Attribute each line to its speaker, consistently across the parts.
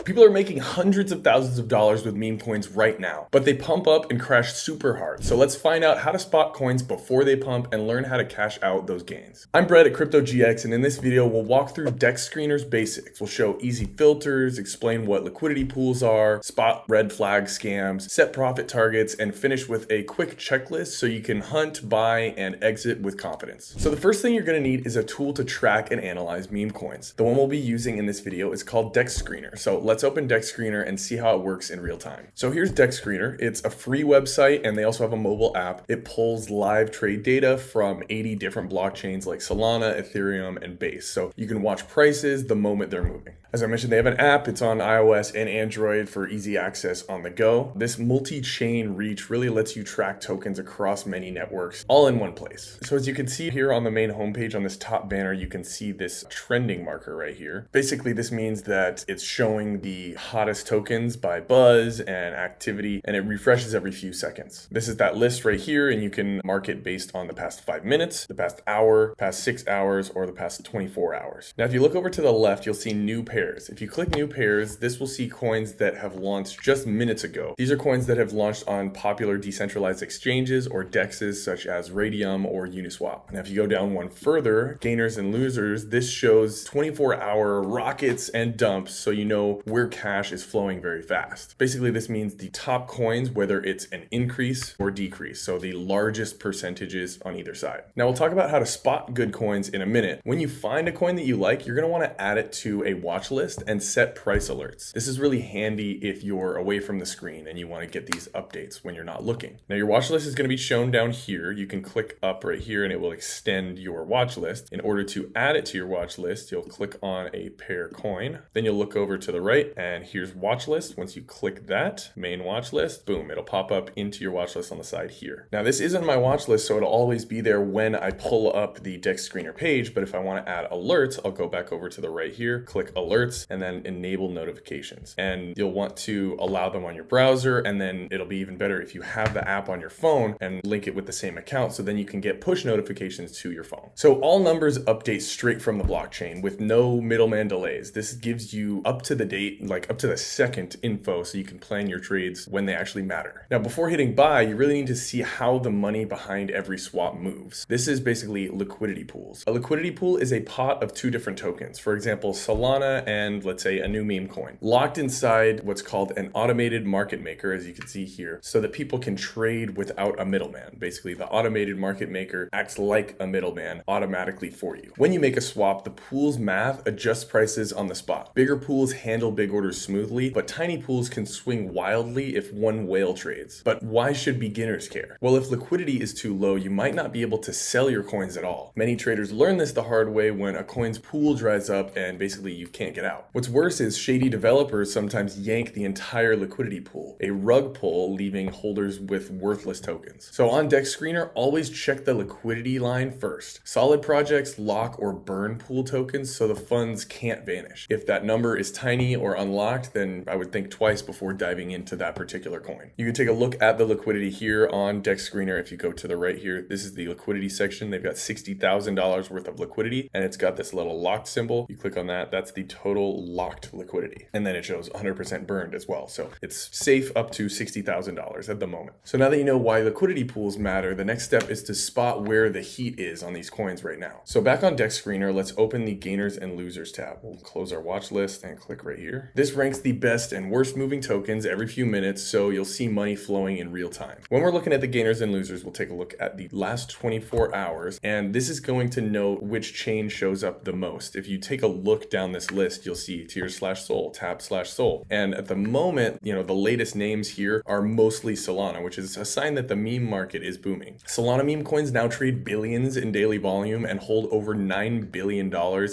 Speaker 1: People are making hundreds of thousands of dollars with meme coins right now, but they pump up and crash super hard. So let's find out how to spot coins before they pump and learn how to cash out those gains. I'm Brett at CryptoGX, and in this video, we'll walk through DexScreener's basics. We'll show easy filters, explain what liquidity pools are, spot red flag scams, set profit targets, and finish with a quick checklist so you can hunt, buy, and exit with confidence. So the first thing you're gonna need is a tool to track and analyze meme coins. The one we'll be using in this video is called DexScreener. So let's open DexScreener and see how it works in real time. So here's DexScreener. It's a free website and they also have a mobile app. It pulls live trade data from 80 different blockchains like Solana, Ethereum, and Base. So you can watch prices the moment they're moving. As I mentioned, they have an app. It's on iOS and Android for easy access on the go. This multi-chain reach really lets you track tokens across many networks all in one place. So as you can see here on the main homepage on this top banner, you can see this trending marker right here. Basically, this means that it's showing the hottest tokens by buzz and activity, and it refreshes every few seconds. This is that list right here, and you can mark it based on the past 5 minutes, the past hour, past 6 hours, or the past 24 hours. Now, if you look over to the left, you'll see new pairs. If you click new pairs, this will see coins that have launched just minutes ago. These are coins that have launched on popular decentralized exchanges or DEXs such as Radium or Uniswap. Now, if you go down one further, gainers and losers, this shows 24-hour rockets and dumps so you know where cash is flowing very fast. Basically, this means the top coins, whether it's an increase or decrease, so the largest percentages on either side. Now, we'll talk about how to spot good coins in a minute. When you find a coin that you like, you're going to want to add it to a watch list and set price alerts. This is really handy if you're away from the screen and you want to get these updates when you're not looking. Now, your watch list is going to be shown down here. You can click up right here and it will extend your watch list. In order to add it to your watch list, you'll click on a pair coin. Then you'll look over to the right and here's watch list. Once you click that main watch list, boom, it'll pop up into your watch list on the side here. Now, this isn't my watch list, so it'll always be there when I pull up the DexScreener page. But if I want to add alerts, I'll go back over to the right here, click alerts, and then enable notifications. And you'll want to allow them on your browser, and then it'll be even better if you have the app on your phone and link it with the same account, so then you can get push notifications to your phone. So all numbers update straight from the blockchain with no middleman delays. This gives you up to the date, like up to the second info, so you can plan your trades when they actually matter. Now, before hitting buy, you really need to see how the money behind every swap moves. This is basically liquidity pools. A liquidity pool is a pot of two different tokens. For example, Solana and let's say a new meme coin, locked inside what's called an automated market maker, as you can see here, so that people can trade without a middleman. Basically, the automated market maker acts like a middleman automatically for you. When you make a swap, the pool's math adjusts prices on the spot. Bigger pools handle big orders smoothly, but tiny pools can swing wildly if one whale trades. But why should beginners care? Well, if liquidity is too low, you might not be able to sell your coins at all. Many traders learn this the hard way when a coin's pool dries up and basically you can't get out. What's worse is shady developers sometimes yank the entire liquidity pool, a rug pull, leaving holders with worthless tokens. So on DexScreener, always check the liquidity line first. Solid projects lock or burn pool tokens so the funds can't vanish. If that number is tiny or unlocked, then I would think twice before diving into that particular coin. You can take a look at the liquidity here on DexScreener. If you go to the right here, this is the liquidity section. They've got $60,000 worth of liquidity, and it's got this little locked symbol. You click on that, that's the total locked liquidity. And then it shows 100% burned as well. So it's safe up to $60,000 at the moment. So now that you know why liquidity pools matter, the next step is to spot where the heat is on these coins right now. So back on DexScreener, let's open the gainers and losers tab. We'll close our watch list and click right here. This ranks the best and worst moving tokens every few minutes, so you'll see money flowing in real time. When we're looking at the gainers and losers, we'll take a look at the last 24 hours, and this is going to note which chain shows up the most. If you take a look down this list, you'll see tier/sol, tap/sol. And at the moment, the latest names here are mostly Solana, which is a sign that the meme market is booming. Solana meme coins now trade billions in daily volume and hold over $9 billion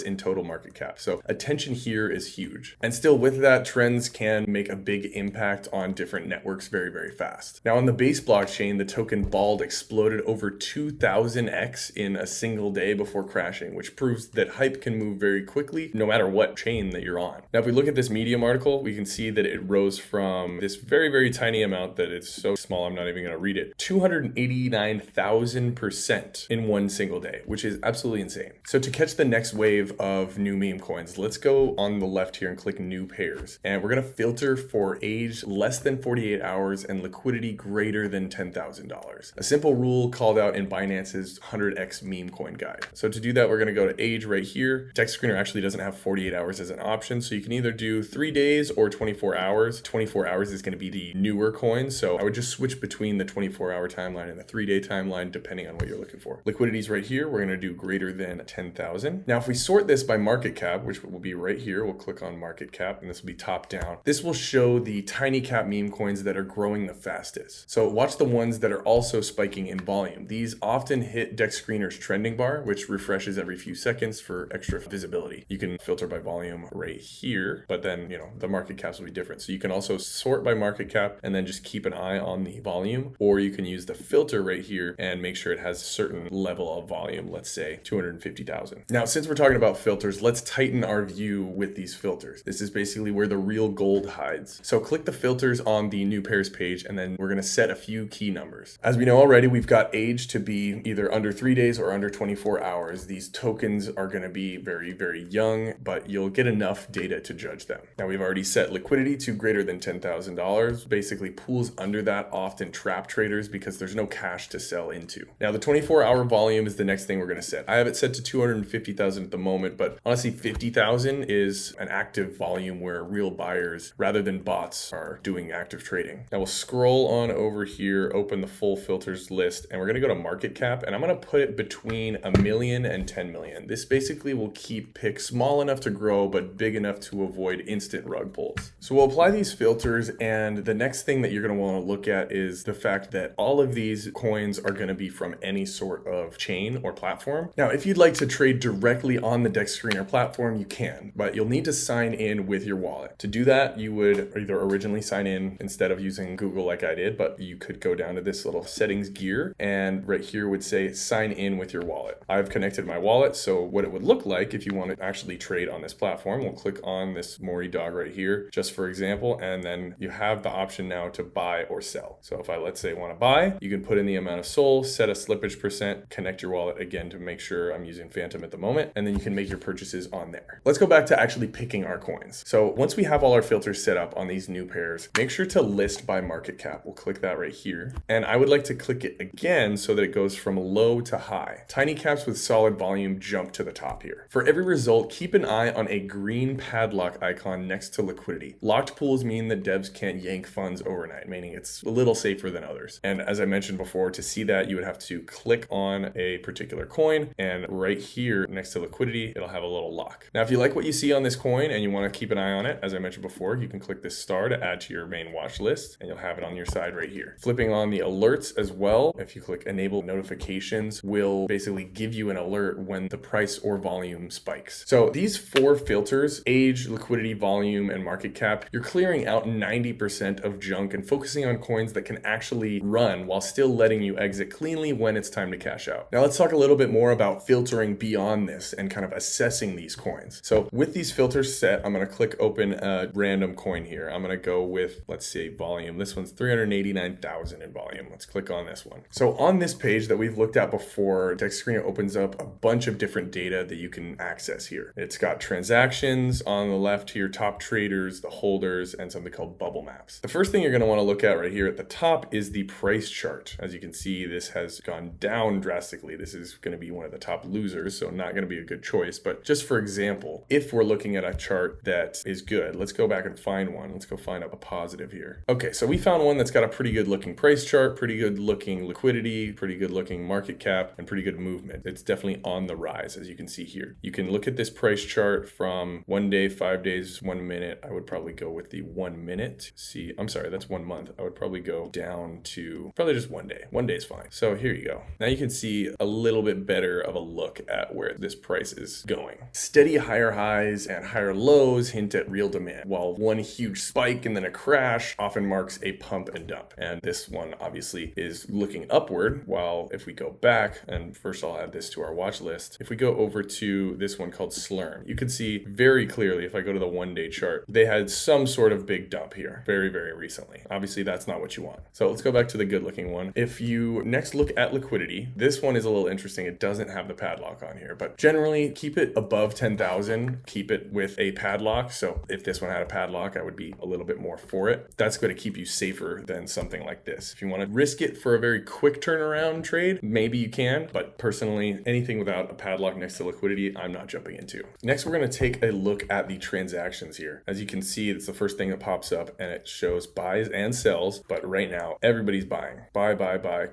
Speaker 1: in total market cap. So attention here is huge. And still with that, trends can make a big impact on different networks very, very fast. Now on the Base blockchain, the token BALD exploded over 2000x in a single day before crashing, which proves that hype can move very quickly no matter what chain chain that you're on. Now, if we look at this Medium article, we can see that it rose from this very, very tiny amount that it's so small, I'm not even going to read it, 289,000% in one single day, which is absolutely insane. So to catch the next wave of new meme coins, let's go on the left here and click new pairs. And we're going to filter for age less than 48 hours and liquidity greater than $10,000. A simple rule called out in Binance's 100x meme coin guide. So to do that, we're going to go to age right here. DexScreener actually doesn't have 48 hours as an option, so you can either do 3 days or 24 hours. 24 hours is going to be the newer coin, so I would just switch between the 24-hour timeline and the 3-day timeline depending on what you're looking for. Liquidity is right here. We're going to do greater than 10,000. Now, if we sort this by market cap, which will be right here, we'll click on market cap, and this will be top down. This will show the tiny cap meme coins that are growing the fastest. So watch the ones that are also spiking in volume. These often hit DexScreener's trending bar, which refreshes every few seconds for extra visibility. You can filter by volume right here, but then, the market caps will be different. So you can also sort by market cap and then just keep an eye on the volume, or you can use the filter right here and make sure it has a certain level of volume, let's say 250,000. Now, since we're talking about filters, let's tighten our view with these filters. This is basically where the real gold hides. So click the filters on the new pairs page, and then we're going to set a few key numbers. As we know already, we've got age to be either under 3 days or under 24 hours. These tokens are going to be very, very young, but you'll get enough data to judge them. Now, we've already set liquidity to greater than $10,000. Basically, pools under that often trap traders because there's no cash to sell into. Now, the 24-hour volume is the next thing we're going to set. I have it set to 250,000 at the moment, but honestly, 50,000 is an active volume where real buyers, rather than bots, are doing active trading. Now, we'll scroll on over here, open the full filters list, and we're going to go to market cap, and I'm going to put it between 1 million and 10 million. This basically will keep picks small enough to grow, but big enough to avoid instant rug pulls. So we'll apply these filters, and the next thing that you're going to want to look at is the fact that all of these coins are going to be from any sort of chain or platform. Now, if you'd like to trade directly on the DexScreener platform, you can, but you'll need to sign in with your wallet. To do that, you would either originally sign in instead of using Google like I did, but you could go down to this little settings gear, and right here would say sign in with your wallet. I've connected my wallet, so what it would look like if you want to actually trade on this platform, we'll click on this Maury dog right here, just for example, and then you have the option now to buy or sell. So if I, let's say, want to buy, you can put in the amount of SOL, set a slippage percent, connect your wallet again to make sure I'm using Phantom at the moment, and then you can make your purchases on there. Let's go back to actually picking our coins. So once we have all our filters set up on these new pairs, make sure to list by market cap. We'll click that right here. And I would like to click it again so that it goes from low to high. Tiny caps with solid volume jump to the top here. For every result, keep an eye on a green padlock icon next to liquidity. Locked pools mean that devs can't yank funds overnight, meaning it's a little safer than others. And as I mentioned before, to see that, you would have to click on a particular coin, and right here next to liquidity, it'll have a little lock. Now, if you like what you see on this coin and you want to keep an eye on it, as I mentioned before, you can click this star to add to your main watch list, and you'll have it on your side right here. Flipping on the alerts as well, if you click enable notifications, will basically give you an alert when the price or volume spikes. So these 4 filters, age, liquidity, volume, and market cap, you're clearing out 90% of junk and focusing on coins that can actually run while still letting you exit cleanly when it's time to cash out. Now let's talk a little bit more about filtering beyond this and kind of assessing these coins. So with these filters set, I'm going to click open a random coin here. I'm going to go with, let's say, volume. This one's 389,000 in volume. Let's click on this one. So on this page that we've looked at before, DexScreener opens up a bunch of different data that you can access here. It's got transactions on the left here, top traders, the holders, and something called bubble maps. The first thing you're going to want to look at right here at the top is the price chart. As you can see, this has gone down drastically. This is going to be one of the top losers, so not going to be a good choice. But just for example, if we're looking at a chart that is good, let's go back and find one. Let's go find a positive here. Okay, so we found one that's got a pretty good looking price chart, pretty good looking liquidity, pretty good looking market cap, and pretty good movement. It's definitely on the rise, as you can see here. You can look at this price chart from 1 day, 5 days, 1 minute. I would probably go with the 1 minute. See, I'm sorry, that's 1 month. I would probably go down to probably just 1 day. 1 day is fine. So here you go. Now you can see a little bit better of a look at where this price is going. Steady higher highs and higher lows hint at real demand, while one huge spike and then a crash often marks a pump and dump. And this one obviously is looking upward, while if we go back, and first I'll add this to our watch list, if we go over to this one called Slurm, you can see see very clearly, if I go to the 1-day chart, they had some sort of big dump here very, very recently. Obviously, that's not what you want. So let's go back to the good looking one. If you next look at liquidity, this one is a little interesting. It doesn't have the padlock on here, but generally keep it above 10,000, keep it with a padlock. So if this one had a padlock, I would be a little bit more for it. That's going to keep you safer than something like this. If you want to risk it for a very quick turnaround trade, maybe you can, but personally, anything without a padlock next to liquidity, I'm not jumping into. Next, we're going to take a look at the transactions here. As you can see, it's the first thing that pops up and it shows buys and sells, but right now everybody's buying. Buy,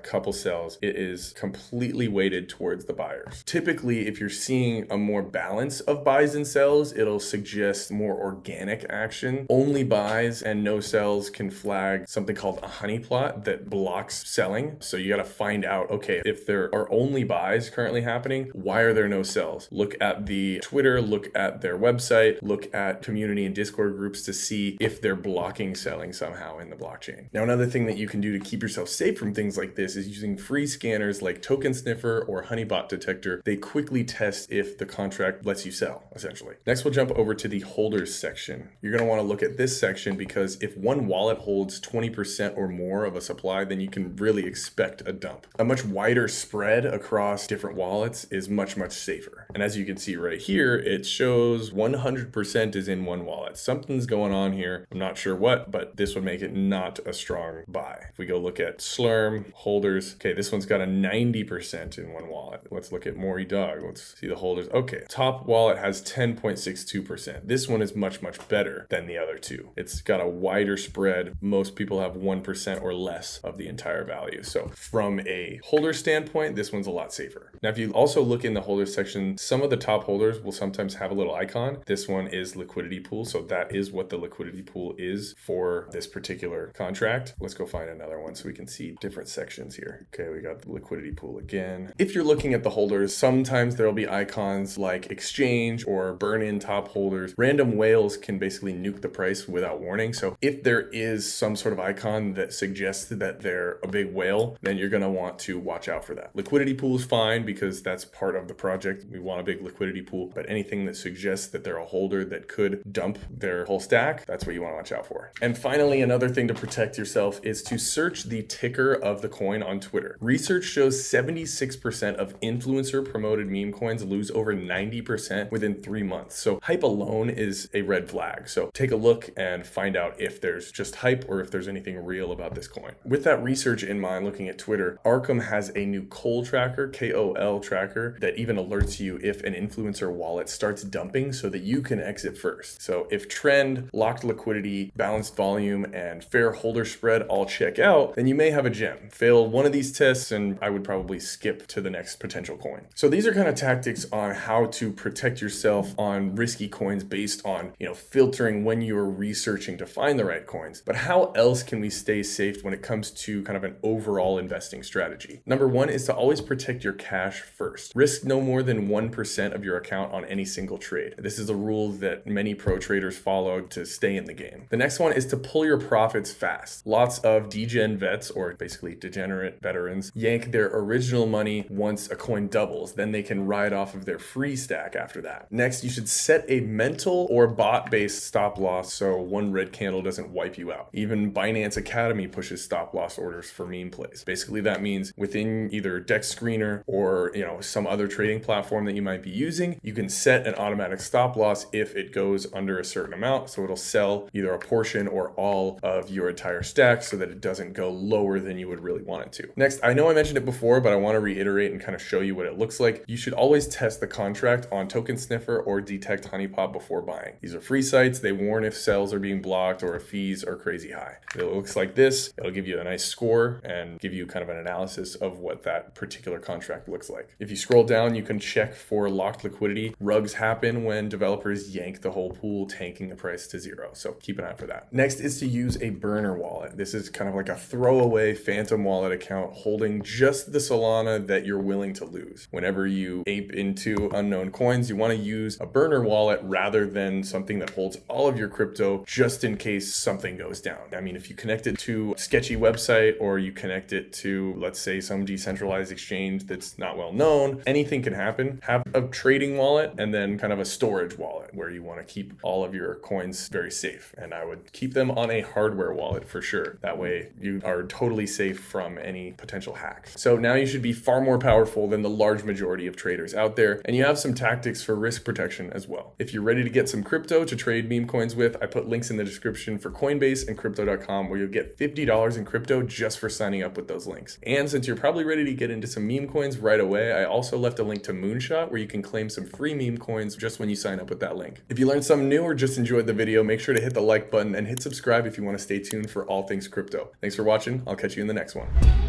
Speaker 1: couple sells. It is completely weighted towards the buyers. Typically, if you're seeing a more balance of buys and sells, it'll suggest more organic action. Only buys and no sells can flag something called a honey plot that blocks selling. So you got to find out, okay, if there are only buys currently happening, why are there no sells? Look at the Twitter, look at their website, look at community and Discord groups to see if they're blocking selling somehow in the blockchain. Now, another thing that you can do to keep yourself safe from things like this is using free scanners like Token Sniffer or Honeybot Detector. They quickly test if the contract lets you sell, essentially. Next, we'll jump over to the holders section. You're going to want to look at this section because if one wallet holds 20% or more of a supply, then you can really expect a dump. A much wider spread across different wallets is much, much safer. And as you can see right here, it shows 100% is in one wallet. Something's going on here. I'm not sure what, but this would make it not a strong buy. If we go look at Slurm, holders, okay, this one's got a 90% in one wallet. Let's look at Maury Dog. Let's see the holders. Okay, top wallet has 10.62%. This one is much, much better than the other two. It's got a wider spread. Most people have 1% or less of the entire value. So from a holder standpoint, this one's a lot safer. Now, if you also look in the holders section, some of the top holders will sometimes have a little icon. This one is liquidity pool. So that is what the liquidity pool is for this particular contract. Let's go find another one so we can see different sections here. Okay, we got the liquidity pool again. If you're looking at the holders, sometimes there'll be icons like exchange or burn in top holders. Random whales can basically nuke the price without warning. So if there is some sort of icon that suggests that they're a big whale, then you're going to want to watch out for that. Liquidity pool is fine because that's part of the project. We want a big liquidity pool, but anything that suggests that they're a holder that could dump their whole stack, that's what you want to watch out for. And finally, another thing to protect yourself is to search the ticker of the coin on Twitter. Research shows 76% of influencer promoted meme coins lose over 90% within 3 months. So hype alone is a red flag. So take a look and find out if there's just hype or if there's anything real about this coin. With that research in mind, looking at Twitter, Arkham has a new KOL tracker, KOL tracker, that even alerts you if an influencer wallet starts dumping so that you can exit first. So if trend, locked liquidity, balanced volume, and fair holder spread all check out, then you may have a gem. Fail one of these tests and I would probably skip to the next potential coin. So these are kind of tactics on how to protect yourself on risky coins based on, filtering when you're researching to find the right coins. But how else can we stay safe when it comes to kind of an overall investing strategy? Number one is to always protect your cash first. Risk no more than 1% of your account on any single trade. This is a rule that many pro traders follow to stay in the game. The next one is to pull your profits fast. Lots of degen vets, or basically degenerate veterans, yank their original money once a coin doubles. Then they can ride off of their free stack after that. Next, you should set a mental or bot-based stop loss so one red candle doesn't wipe you out. Even Binance Academy pushes stop loss orders for meme plays. Basically, that means within either DexScreener or some other trading platform that you might be using, you can set an automatic stop loss if it goes under a certain amount. So it'll sell either a portion or all of your entire stack so that it doesn't go lower than you would really want it to. Next, I know I mentioned it before, but I want to reiterate and kind of show you what it looks like. You should always test the contract on Token Sniffer or Detect Honeypot before buying. These are free sites. They warn if sales are being blocked or if fees are crazy high. It looks like this. It'll give you a nice score and give you kind of an analysis of what that particular contract looks like. If you scroll down, you can check for locked liquidity. Rugs happen when developers yank the whole pool, tanking the price to zero. So keep an eye for that. Next is to use a burner wallet. This is kind of like a throwaway phantom wallet account holding just the Solana that you're willing to lose. Whenever you ape into unknown coins, you want to use a burner wallet rather than something that holds all of your crypto just in case something goes down. I mean, if you connect it to a sketchy website or you connect it to, let's say, some decentralized exchange that's not well known, anything can happen. Have a trading wallet and then kind of a storage wallet where you want to keep all of your coins very safe. And I would keep them on a hardware wallet for sure. That way you are totally safe from any potential hacks. So now you should be far more powerful than the large majority of traders out there, and you have some tactics for risk protection as well. If you're ready to get some crypto to trade meme coins with, I put links in the description for Coinbase and crypto.com where you'll get $50 in crypto just for signing up with those links. And since you're probably ready to get into some meme coins right away, I also left a link to MoonShot where you can claim some free meme coins just when you sign up with that link. If you learned something new or just enjoyed the video, make sure to hit the like button and hit subscribe if you want to stay tuned for all things crypto. Thanks for watching. I'll catch you in the next one.